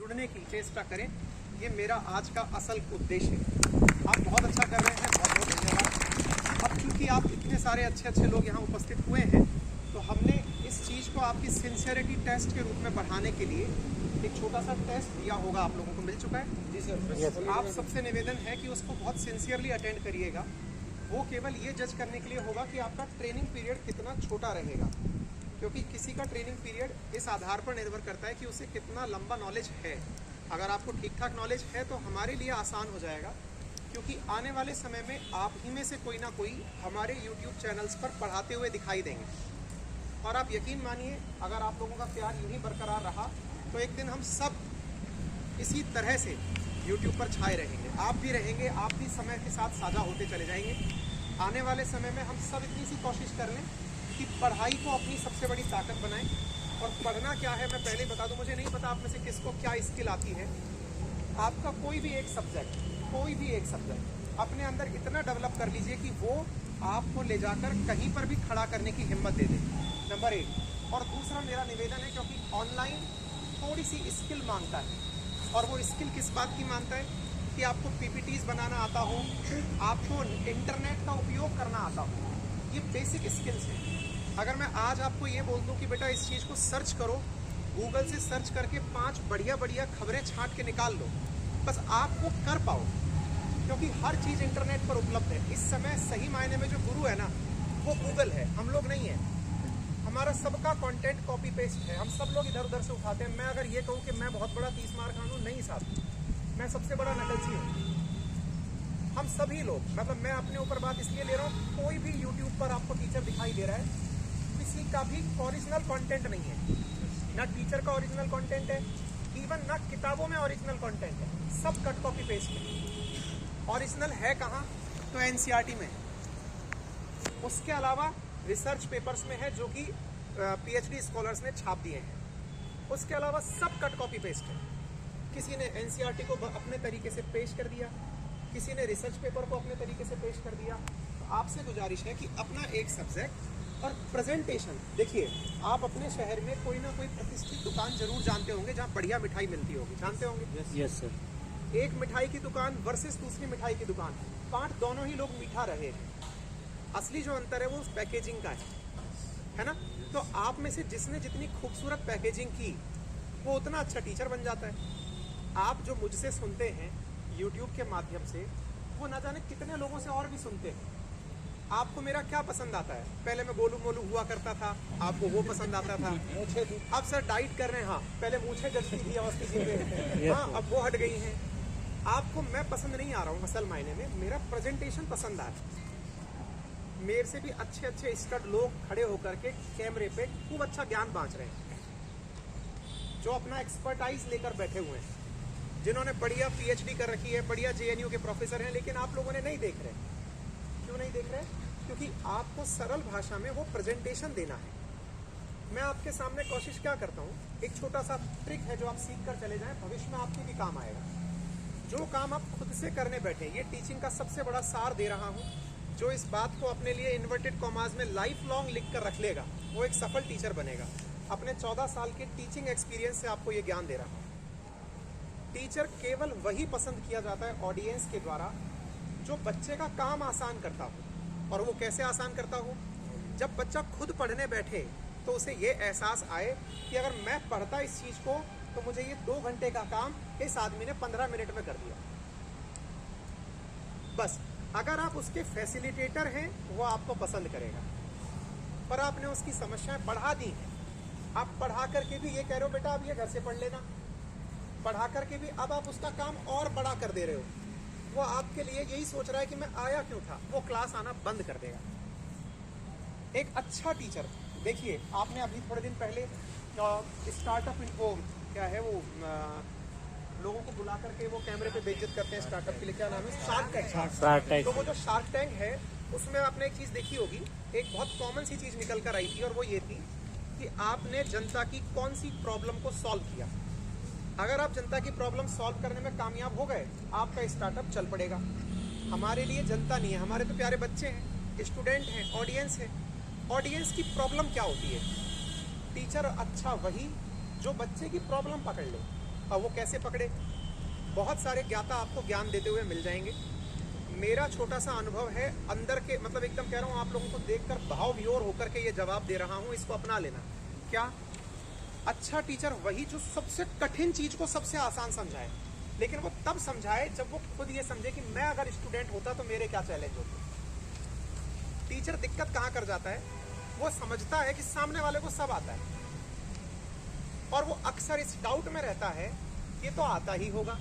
जुड़ने की चेष्टा करें। ये मेरा आज का असल उद्देश्य है। आप बहुत अच्छा कर रहे हैं, बहुत बहुत धन्यवाद। अब चूँकि आप इतने सारे अच्छे लोग यहाँ उपस्थित हुए हैं, तो हमने इस चीज़ को आपकी सिंसियरिटी टेस्ट के रूप में बढ़ाने के लिए एक छोटा सा टेस्ट दिया होगा, आप लोगों को मिल चुका है। जी सर। आप सबसे निवेदन है कि उसको बहुत सिंसियरली अटेंड करिएगा। वो केवल ये जज करने के लिए होगा कि आपका ट्रेनिंग पीरियड कितना छोटा रहेगा, क्योंकि किसी का ट्रेनिंग पीरियड इस आधार पर निर्भर करता है कि उसे कितना लंबा नॉलेज है। अगर आपको ठीक ठाक नॉलेज है तो हमारे लिए आसान हो जाएगा, क्योंकि आने वाले समय में आप ही में से कोई ना कोई हमारे YouTube चैनल्स पर पढ़ाते हुए दिखाई देंगे। और आप यकीन मानिए, अगर आप लोगों का प्यार यूं ही बरकरार रहा तो एक दिन हम सब इसी तरह से YouTube पर छाए रहेंगे। आप भी रहेंगे, आप भी समय के साथ साझा होते चले जाएंगे। आने वाले समय में हम सब इतनी सी कोशिश कर लें कि पढ़ाई को अपनी सबसे बड़ी ताकत बनाएं। और पढ़ना क्या है मैं पहले बता दूं, मुझे नहीं पता आप में से किसको क्या स्किल आती है। आपका कोई भी एक सब्जेक्ट अपने अंदर इतना डेवलप कर लीजिए कि वो आपको ले जाकर कहीं पर भी खड़ा करने की हिम्मत दे दे, नंबर 1। और दूसरा मेरा निवेदन है, क्योंकि ऑनलाइन थोड़ी सी स्किल मांगता है, और वो स्किल किस बात की मांगता है कि आपको PPTs बनाना आता हो, आपको इंटरनेट का उपयोग करना आता हो। ये बेसिक स्किल्स हैं। अगर मैं आज आपको ये बोल दूं कि बेटा इस चीज़ को सर्च करो, गूगल से सर्च करके 5 बढ़िया खबरें छांट के निकाल लो, बस आप वो कर पाओ, क्योंकि हर चीज़ इंटरनेट पर उपलब्ध है। इस समय सही मायने में जो गुरु है ना, वो गूगल है, हम लोग नहीं है। हमारा सबका कंटेंट कॉपी पेस्ट है, हम सब लोग इधर उधर से उठाते हैं। मैं अगर ये कहूँ कि मैं बहुत बड़ा 30 मार खान हूँ, नहीं साहब, मैं सबसे बड़ा नकलची हूँ। हम सभी लोग, मतलब मैं अपने ऊपर बात इसलिए ले रहा हूँ, कोई भी YouTube पर आपको टीचर दिखाई दे रहा है, किसी का भी ओरिजिनल कंटेंट नहीं है। ना टीचर का ओरिजिनल कंटेंट है, इवन ना किताबों में ओरिजिनल कंटेंट है, सब कट कॉपी पेस्ट है। ओरिजिनल है कहाँ? तो NCERT में। उसके अलावा रिसर्च पेपर्स में है, जो कि PhD स्कॉलर्स ने छाप दिए हैं। उसके अलावा सब कट कॉपी पेस्ट है। किसी ने NCERT को अपने तरीके से पेश कर दिया, किसी ने रिसर्च पेपर को अपने तरीके से पेश कर दिया। तो आपसे गुजारिश है कि अपना एक सब्जेक्ट और प्रेजेंटेशन देखिए। आप अपने शहर में कोई ना कोई प्रतिष्ठित दुकान जरूर जानते होंगे जहाँ बढ़िया मिठाई मिलती होगी, जानते होंगे? Yes sir. एक मिठाई की दुकान वर्सेस दूसरी मिठाई की दुकान, पाठ दोनों ही लोग मीठा रहे हैं। असली जो अंतर है वो पैकेजिंग का है ना? तो आप में से जिसने जितनी खूबसूरत पैकेजिंग की, वो उतना अच्छा टीचर बन जाता है। आप जो मुझसे सुनते हैं YouTube के माध्यम से, वो ना जाने कितने लोगों से और भी सुनते हैं। आपको मेरा क्या पसंद आता है? पहले मैं गोलू मोलू हुआ करता था, आपको वो पसंद आता था। अब सर डाइट कर रहे हैं, हाँ पहले मूछें जचती थी अवस्थी पे, हाँ अब वो हट गई हैं। आपको मैं पसंद नहीं आ रहा हूँ असल मायने में, मेरा प्रेजेंटेशन पसंद आ रहा है। मेरे से भी अच्छे स्टड लोग खड़े होकर के कैमरे पे खूब अच्छा ज्ञान बांट रहे हैं, जो अपना एक्सपर्टाइज लेकर बैठे हुए हैं, जिन्होंने बढ़िया PhD कर रखी है, बढ़िया JNU के प्रोफेसर हैं, लेकिन आप लोगों ने नहीं देख रहे। क्यों नहीं देख रहे? क्योंकि आपको सरल भाषा में वो प्रेजेंटेशन देना है। मैं आपके सामने कोशिश क्या करता हूँ, एक छोटा सा ट्रिक है जो आप सीख कर चले जाएं, भविष्य में आपके भी काम आएगा। जो काम आप खुद से करने बैठे, ये टीचिंग का सबसे बड़ा सार दे रहा हूँ। जो इस बात को अपने लिए इन्वर्टेड कॉमास में लाइफ लॉन्ग लिख कर रख लेगा, वो एक सफल टीचर बनेगा। अपने 14 साल के टीचिंग एक्सपीरियंस से आपको ये ज्ञान दे रहा हूँ। टीचर केवल वही पसंद किया जाता है ऑडियंस के द्वारा जो बच्चे का काम आसान करता हो। और वो कैसे आसान करता हो? जब बच्चा खुद पढ़ने बैठे तो उसे ये एहसास आए कि अगर मैं पढ़ता इस चीज़ को तो मुझे ये 2 घंटे का काम इस आदमी ने 15 मिनट में कर दिया। बस अगर आप उसके फैसिलिटेटर हैं, वो आपको पसंद करेगा। पर आपने उसकी समस्याएं बढ़ा दी हैं। आप पढ़ा करके भी ये कह रहे हो बेटा अब ये घर से पढ़ लेना, पढ़ा करके भी अब आप उसका काम और बड़ा कर दे रहे हो। वो आपके लिए यही सोच रहा है कि मैं आया क्यों था, वो क्लास आना बंद कर देगा। एक अच्छा टीचर, देखिए आपने अभी थोड़े दिन पहले स्टार्टअप इनको क्या है वो लोगों को बुला करके वो कैमरे पे बेइज्जत करते हैं स्टार्टअप के लिए, क्या नाम है? Shark tank. तो वो जो शार्क टैंक है उसमें आपने एक चीज़ देखी होगी, एक बहुत कॉमन सी चीज़ निकल कर आई थी, और वो ये थी कि आपने जनता की कौन सी प्रॉब्लम को सॉल्व किया। अगर आप जनता की प्रॉब्लम सॉल्व करने में कामयाब हो गए, आपका स्टार्टअप चल पड़ेगा। हमारे लिए जनता नहीं है, हमारे तो प्यारे बच्चे हैं, स्टूडेंट हैं, ऑडियंस है। ऑडियंस की प्रॉब्लम क्या होती है? टीचर अच्छा वही जो बच्चे की प्रॉब्लम पकड़ ले। अब वो कैसे पकड़े? बहुत सारे ज्ञाता आपको ज्ञान देते हुए मिल जाएंगे। मेरा छोटा सा अनुभव है अंदर के, मतलब एकदम कह रहा हूँ आप लोगों को देखकर भाव विभोर होकर के ये जवाब दे रहा हूँ, इसको अपना लेना। क्या? अच्छा टीचर वही जो सबसे कठिन चीज को सबसे आसान समझाए, लेकिन वो तब समझाए जब वो खुद ये समझे कि मैं अगर स्टूडेंट होता तो मेरे क्या चैलेंज होते। टीचर दिक्कत कहाँ कर जाता है? वो समझता है कि सामने वाले को सब आता है और वो अक्सर इस डाउट में रहता है ये तो आता ही होगा,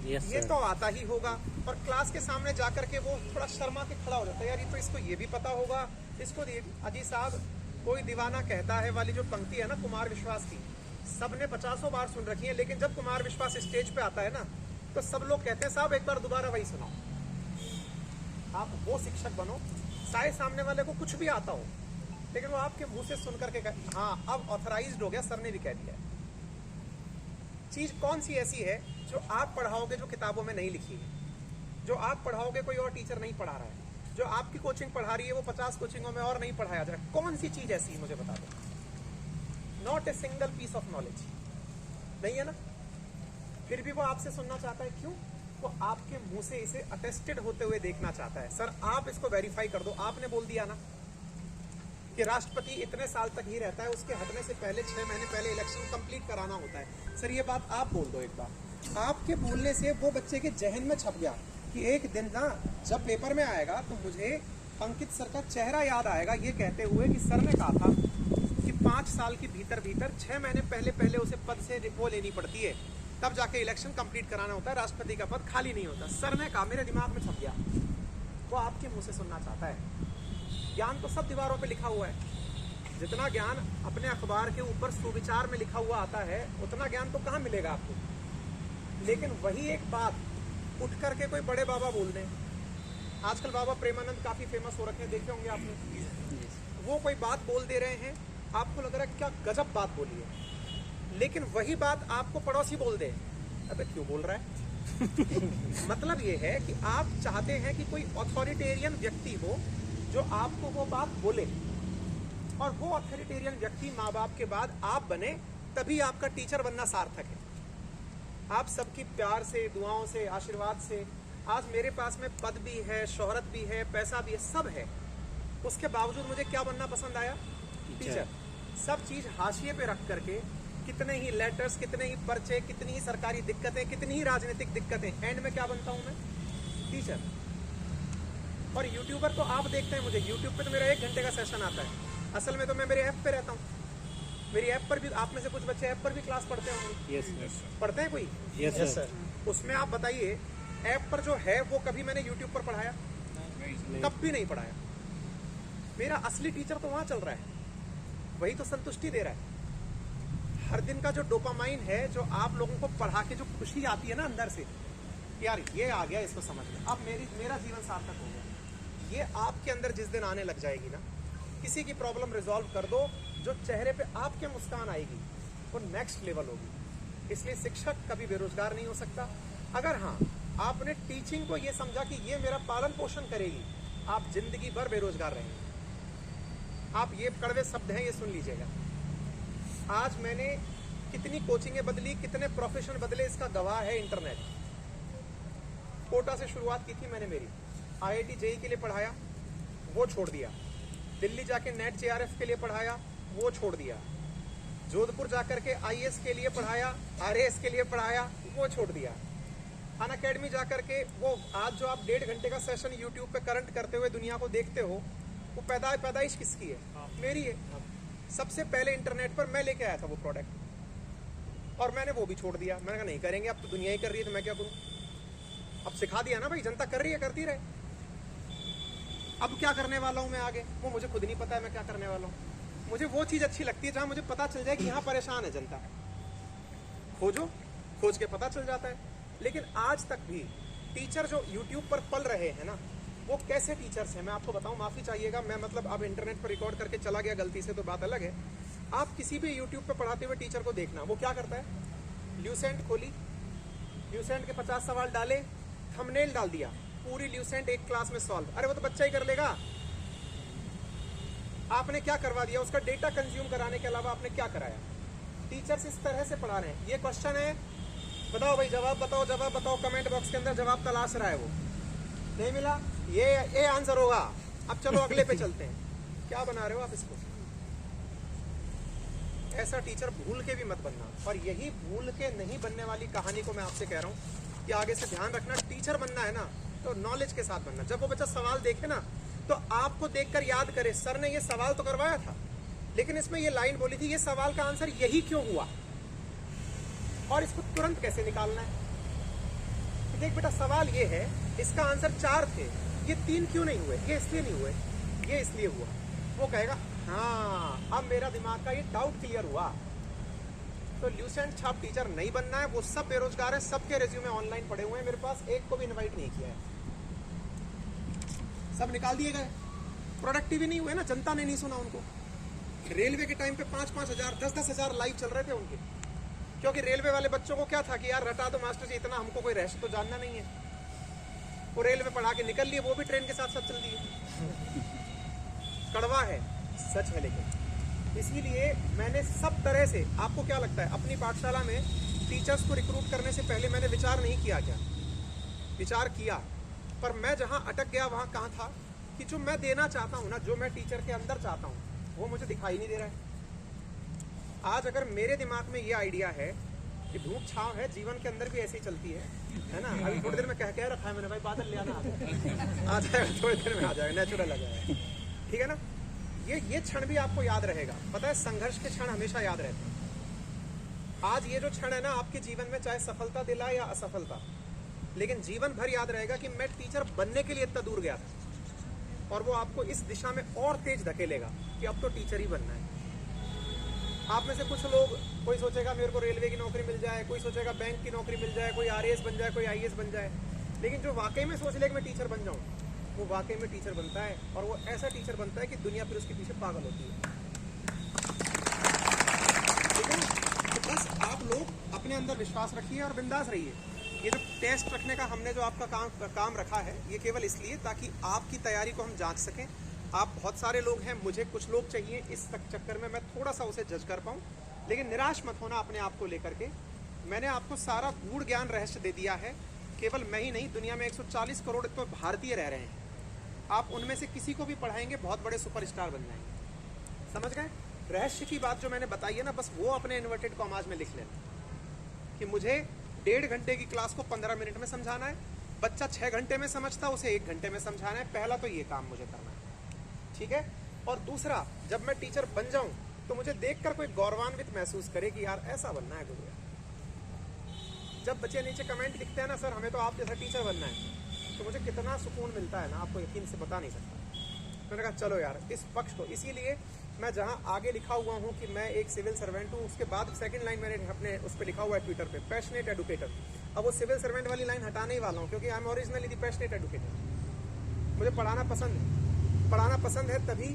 ये तो आता ही होगा, और क्लास के सामने जाकर के वो थोड़ा शर्मा के खड़ा हो जाता है, यार ये तो इसको ये भी पता होगा, इसको ये भी। अजी साहब, कोई दीवाना कहता है वाली जो पंक्ति है ना कुमार विश्वास की, सबने 50 बार सुन रखी है, लेकिन जब कुमार विश्वास स्टेज पे आता है ना तो सब लोग कहते हैं साहब एक बार दोबारा वही सुनाओ। आप वो शिक्षक बनो, चाहे सामने वाले को कुछ भी आता हो, लेकिन वो आपके मुंह से सुन करके हाँ अब ऑथराइज्ड हो गया, सर ने भी कह दिया। चीज कौन सी ऐसी है जो आप पढ़ाओगे जो किताबों में नहीं लिखी है, जो आप पढ़ाओगे कोई और टीचर नहीं पढ़ा रहा है, जो आपकी कोचिंग पढ़ा रही है वो 50 कोचिंगों में और नहीं पढ़ाया जा रहा? कौन सी चीज ऐसी है मुझे बता दो। Not a single piece of knowledge, नहीं है ना? फिर भी वो आपसे सुनना चाहता है, क्यों? वो आपके मुंह से इसे अटेस्टेड होते हुए देखना चाहता है। सर आप इसको वेरीफाई कर दो, आपने बोल दिया ना कि राष्ट्रपति इतने साल तक ही रहता है, उसके हटने से पहले 6 महीने पहले इलेक्शन कंप्लीट कराना होता है। सर ये बात आप बोल दो एक बार। आपके बोलने से वो बच्चे के जहन में छप गया कि एक दिन ना जब पेपर में आएगा तो मुझे अंकित सर का चेहरा याद आएगा, ये कहते हुए कि सर ने कहा था कि 5 साल के भीतर 6 महीने पहले उसे पद से वो लेनी पड़ती है, तब जाके इलेक्शन कंप्लीट कराना होता है, राष्ट्रपति का पद खाली नहीं होता। सर ने कहा, मेरे दिमाग में छप गया। वो आपके मुंह से सुनना चाहता है। ज्ञान तो सब दीवारों पे लिखा हुआ है, जितना ज्ञान अपने अखबार के ऊपर सुविचार में लिखा हुआ आता है उतना ज्ञान तो कहाँ मिलेगा आपको। लेकिन वही एक बात उठ करके कोई बड़े बाबा बोल दें, आजकल बाबा प्रेमानंद काफी फेमस हो रखे हैं, देखे होंगे आपने। वो कोई बात बोल दे रहे हैं, आपको लग रहा है क्या गजब बात बोली है, लेकिन वही बात आपको पड़ोसी बोल दे, अबे क्यों बोल रहा है? मतलब ये है कि आप चाहते हैं कि कोई अथॉरिटेरियन व्यक्ति हो जो आपको वो बात बोले, और वो अथॉरिटेरियन व्यक्ति माँ बाप के बाद आप बने, तभी आपका टीचर बनना सार्थक है। आप सबकी प्यार से, दुआओं से, आशीर्वाद से आज मेरे पास में पद भी है, शोहरत भी है, पैसा भी है, सब है। उसके बावजूद मुझे क्या बनना पसंद आया? टीचर। सब चीज हाशिए पे रख करके, कितने ही लेटर्स, कितने ही पर्चे, कितनी ही सरकारी दिक्कतें, कितनी ही राजनीतिक दिक्कतें, एंड में क्या बनता हूं मैं? टीचर। और यूट्यूबर तो आप देखते हैं मुझे, यूट्यूब पे तो मेरा 1 घंटे का सेशन आता है, असल में तो मैं मेरे ऐप पे रहता हूँ। मेरी ऐप पर भी आप में से कुछ बच्चे ऐप पर भी क्लास पढ़ते होंगे। यस पढ़ते हैं कोई? Yes sir. उसमें आप बताइए, ऐप पर जो है वो कभी मैंने यूट्यूब पर पढ़ाया? कब भी नहीं पढ़ाया। मेरा असली टीचर तो वहां चल रहा है, वही तो संतुष्टि दे रहा है। हर दिन का जो डोपामाइन है, जो आप लोगों को पढ़ा के जो खुशी आती है ना अंदर से, यार ये आ गया, इसको समझ में, अब मेरा जीवन सार्थक हो गया। ये आपके अंदर जिस दिन आने लग जाएगी ना, किसी की प्रॉब्लम रिजॉल्व कर दो, जो चेहरे पे आपके मुस्कान आएगी वो नेक्स्ट लेवल होगी। इसलिए शिक्षक कभी बेरोजगार नहीं हो सकता। अगर हाँ आपने टीचिंग को ये समझा कि ये मेरा पालन पोषण करेगी, आप जिंदगी भर बेरोजगार रहेंगे। आप ये कड़वे शब्द हैं, ये सुन लीजिएगा। आज मैंने कितनी कोचिंगें बदली, कितने प्रोफेशन बदले, इसका गवाह है इंटरनेट। कोटा से शुरुआत की थी मैंने मेरी, IIT JEE के लिए पढ़ाया, वो छोड़ दिया। दिल्ली जाके नेट JRF के लिए पढ़ाया, वो छोड़ दिया। जोधपुर जाकर के IAS के लिए पढ़ाया, RAS के लिए पढ़ाया, वो छोड़ दिया। अन अकेडमी जाकर के वो आज जो आप 1.5 घंटे का सेशन यूट्यूब पे करंट करते हुए दुनिया को देखते हो, वो पैदाइश किसकी है? मेरी है। सबसे पहले इंटरनेट पर मैं लेके आया था वो प्रोडक्ट, और मैंने वो भी छोड़ दिया। मैंने कहा नहीं करेंगे, अब तो दुनिया ही कर रही है तो मैं क्या करूं। अब सिखा दिया ना भाई, जनता कर रही है, करती रहे। अब क्या करने वाला हूं मैं आगे, वो मुझे खुद नहीं पता है मैं क्या करने वाला हूं। मुझे वो चीज अच्छी लगती है जहां मुझे पता चल जाए कि यहाँ परेशान है जनता। खोज के पता चल जाता है। लेकिन आज तक भी टीचर जो यूट्यूब पर पल रहे हैं ना, वो कैसे टीचर्स हैं मैं आपको बताऊं। माफी चाहिएगा, मैं मतलब अब इंटरनेट पर रिकॉर्ड करके चला गया गलती से, तो बात अलग है। आप किसी भी यूट्यूब पर पढ़ाते हुए टीचर को देखना, वो क्या करता है? ल्यूसेंट खोली, ल्यूसेंट के 50 सवाल डाले, थंबनेल डाल दिया, पूरी ल्यूसेंट एक क्लास में सॉल्व। अरे वो तो बच्चा ही कर लेगा। आपने क्या करवा दिया? उसका डेटा कंज्यूम कराने के अलावा आपने क्या कराया? टीचर्स इस तरह से पढ़ा रहे हैं। ये क्वेश्चन है, बताओ भाई, जवाब बताओ, कमेंट बॉक्स के अंदर जवाब तलाश रहा है वो, नहीं मिला, ये आंसर होगा। अब चलो अगले पे चलते हैं। क्या बना रहे हो आप इसको? ऐसा टीचर भूल के भी मत बनना। और यही भूल के नहीं बनने वाली कहानी को मैं आपसे कह रहा हूँ कि आगे से ध्यान रखना। टीचर बनना है ना तो नॉलेज के साथ बनना। जब वो बच्चा सवाल देखे ना तो आपको देखकर याद करे, सर ने ये सवाल तो करवाया था, लेकिन इसमें ये लाइन बोली थी, ये सवाल का आंसर यही क्यों हुआ, और इसको तुरंत कैसे निकालना है। तो देख बेटा, सवाल ये है, इसका आंसर 4 थे, ये 3 क्यों नहीं हुए, ये इसलिए नहीं हुए, ये इसलिए हुआ। वो कहेगा हाँ, अब मेरा दिमाग का ये डाउट क्लियर हुआ। तो ल्यूसेंट छाप टीचर नहीं बनना है। वो सब बेरोजगार है, सबके रेज्यूमे ऑनलाइन पड़े हुए हैं मेरे पास, एक को भी इनवाइट नहीं किया है, सब निकाल दिए गए। प्रोडक्टिव ही नहीं हुए ना, जनता ने नहीं सुना उनको। रेलवे के टाइम पे 5-5 हजार 10-10 हजार लाइव चल रहे थे उनके, क्योंकि रेलवे वाले बच्चों को क्या था कि यार रटा दो मास्टर जी, इतना हमको कोई रहस्य तो जानना नहीं है। वो रेलवे पढ़ा के निकल लिए, वो भी ट्रेन के साथ साथ चल दिए। कड़वा है, सच है। लेकिन इसीलिए मैंने सब तरह से, आपको क्या लगता है, अपनी पाठशाला में टीचर्स को रिक्रूट करने से पहले मैंने विचार नहीं किया क्या? विचार किया, पर मैं जहां अटक गया वहां कहां था कि जो मैं देना चाहता हूं ना, जो मैं टीचर के अंदर चाहता हूं, वो मुझे दिखाई नहीं दे रहा है। आज अगर मेरे दिमाग में ये आइडिया है कि धूप छांव है, जीवन के अंदर भी ऐसी चलती है ना। अभी थोड़ी देर में कह रखा है मैंने, भाई बादल ले आना, आ जाएगा थोड़ी देर में, आ जाएगा, नेचुरल आ जाएगा, ठीक है ना। ये क्षण भी आपको याद रहेगा। पता है, संघर्ष के क्षण हमेशा याद रहते हैं। आज ये जो क्षण है ना आपके जीवन में, चाहे सफलता दिलाए या असफलता, लेकिन जीवन भर याद रहेगा कि मैं टीचर बनने के लिए इतना दूर गया था, और वो आपको इस दिशा में और तेज धकेलेगा कि अब तो टीचर ही बनना है। आप में से कुछ लोग, कोई सोचेगा मेरे को रेलवे की नौकरी मिल जाए, कोई सोचेगा बैंक की नौकरी मिल जाए, कोई RAS बन जाए, कोई IAS बन जाए, लेकिन जो वाकई में सोच ले कि मैं टीचर बन जाऊं, वो वाकई में टीचर बनता है, और वो ऐसा टीचर बनता है कि दुनिया फिर उसके पीछे पागल होती है। ठीक है, तो बस आप लोग अपने अंदर विश्वास रखिए और बिंदास रहिए। ये जो टेस्ट रखने का हमने जो आपका काम रखा है, ये केवल इसलिए ताकि आपकी तैयारी को हम जांच सकें। आप बहुत सारे लोग हैं, मुझे कुछ लोग चाहिए, इस चक्कर में मैं थोड़ा सा उसे जज कर पाऊँ। लेकिन निराश मत होना अपने आप को लेकर के। मैंने आपको सारा गूढ़ ज्ञान रहस्य दे दिया है। केवल मैं ही नहीं, दुनिया में 140 करोड़ तो भारतीय रह रहे हैं। आप उनमें से किसी को भी पढ़ाएंगे, बहुत बड़े सुपरस्टार बन जाएंगे। समझ गए? रहस्य की बात जो मैंने बताई है ना, बस वो अपने इन्वर्टेड कॉमास में लिख लेना कि मुझे 1.5 घंटे की क्लास को 15 मिनट में समझाना है। बच्चा 6 घंटे में समझता, उसे 1 घंटे में समझाना है। पहला तो ये काम मुझे करना है, ठीक है। और दूसरा, जब मैं टीचर बन जाऊं तो मुझे देखकर कोई गौरवान्वित महसूस करे कि यार ऐसा बनना है गुरु। जब बच्चे नीचे कमेंट लिखते हैं ना, सर हमें तो आप जैसा टीचर बनना है, तो मुझे कितना सुकून मिलता है ना, आपको यकीन से बता नहीं सकता। मैंने कहा चलो यार, इस पक्ष को, इसीलिए मैं जहां आगे लिखा हुआ हूं कि मैं एक सिविल सर्वेंट हूं, उसके बाद सेकंड लाइन मैंने अपने उस पर लिखा हुआ है ट्विटर पे, पैशनेट एडुकेटर। अब वो सिविल सर्वेंट वाली लाइन हटाने ही वाला हूं, क्योंकि I am originally the passionate educator. मुझे पढ़ाना पसंद है। पढ़ाना पसंद है तभी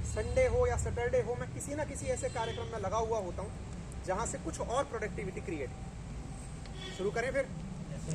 संडे हो या सैटरडे हो, मैं किसी ना किसी ऐसे कार्यक्रम में लगा हुआ होता हूँ जहाँ से कुछ और प्रोडक्टिविटी क्रिएट। शुरू करें फिर?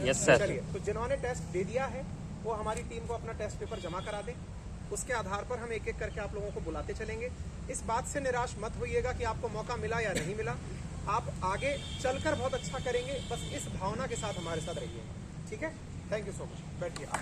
Yes sir. चलिए, तो जिन्होंने टेस्ट दे दिया है वो हमारी टीम को अपना टेस्ट पेपर जमा करा दें। उसके आधार पर हम एक एक करके आप लोगों को बुलाते चलेंगे। इस बात से निराश मत होइएगा कि आपको मौका मिला या नहीं मिला। आप आगे चलकर बहुत अच्छा करेंगे, बस इस भावना के साथ हमारे साथ रहिए, ठीक है। Thank you so much. बैठिए आप।